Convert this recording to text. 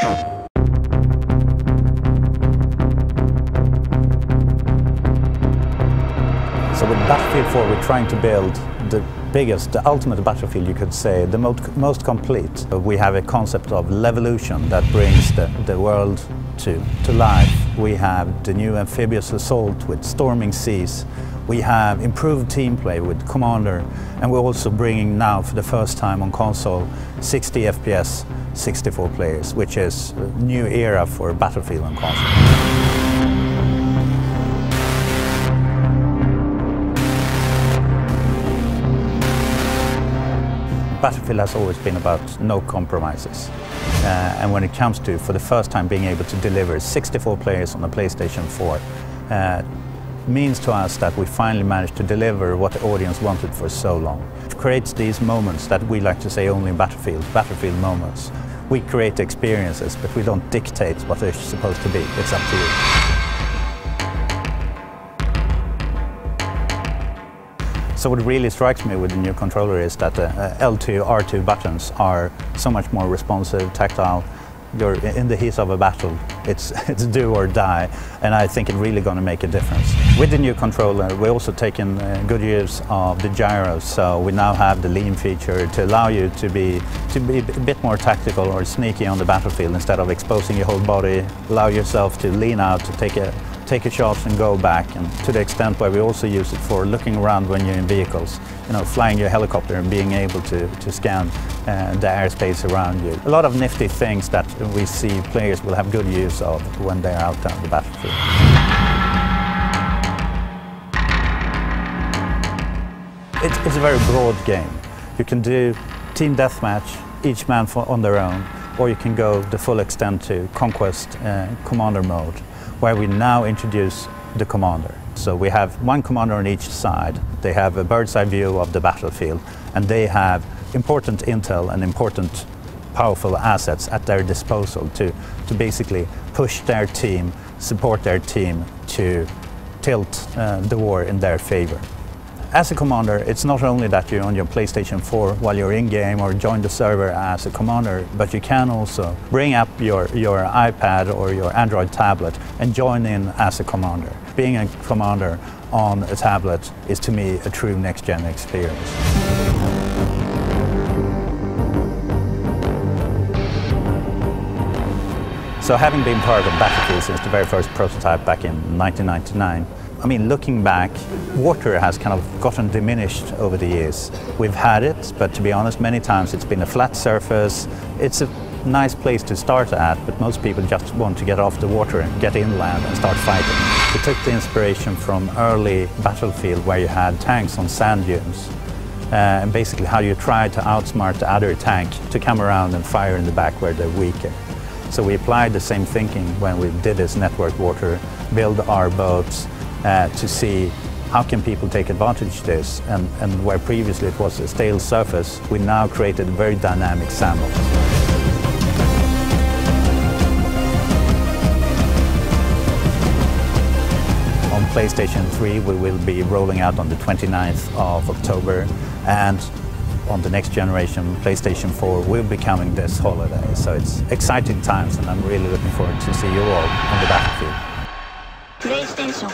So with Battlefield 4, we're trying to build the biggest, the ultimate battlefield, you could say, the most complete. We have a concept of levolution that brings the world to life. We have the new amphibious assault with storming seas. We have improved team play with Commander, and we're also bringing now for the first time on console 60 FPS, 64 players, which is a new era for Battlefield on console. Battlefield has always been about no compromises. And when it comes to, for the first time, being able to deliver 64 players on the PlayStation 4, means to us that we finally managed to deliver what the audience wanted for so long. It creates these moments that we like to say only in Battlefield moments. We create experiences, but we don't dictate what they're supposed to be. It's up to you. So what really strikes me with the new controller is that the L2, R2 buttons are so much more responsive, tactile. You're in the heat of a battle, it's do or die, and I think it's really going to make a difference. With the new controller, we're also taking good use of the gyros, so we now have the lean feature to allow you to be a bit more tactical or sneaky on the battlefield instead of exposing your whole body. Allow yourself to lean out, to take a shot and go back, and to the extent where we also use it for looking around when you're in vehicles, you know, flying your helicopter and being able to scan the airspace around you. A lot of nifty things that we see players will have good use of when they're out on the battlefield. It's a very broad game. You can do team deathmatch, each man on their own, or you can go the full extent to Conquest Commander mode, where we now introduce the Commander. So we have one Commander on each side. They have a bird's eye view of the battlefield, and they have important intel and important powerful assets at their disposal to basically push their team, support their team to tilt the war in their favor. As a commander, it's not only that you're on your PlayStation 4 while you're in-game or join the server as a commander, but you can also bring up your iPad or your Android tablet and join in as a commander. Being a commander on a tablet is, to me, a true next-gen experience. So having been part of Battlefield since the very first prototype back in 1999, I mean, looking back, water has kind of gotten diminished over the years. We've had it, but to be honest, many times it's been a flat surface. It's a nice place to start at, but most people just want to get off the water and get inland and start fighting. We took the inspiration from early Battlefield, where you had tanks on sand dunes, and basically how you try to outsmart the other tank to come around and fire in the back where they're weaker. So we applied the same thinking when we did this network water, build our boats, to see how can people take advantage of this, and where previously it was a stale surface, we now created a very dynamic sandbox. On PlayStation 3 we will be rolling out on the 29th of October, and on the next generation, PlayStation 4, will be coming this holiday. So it's exciting times, and I'm really looking forward to see you all on the battlefield. PlayStation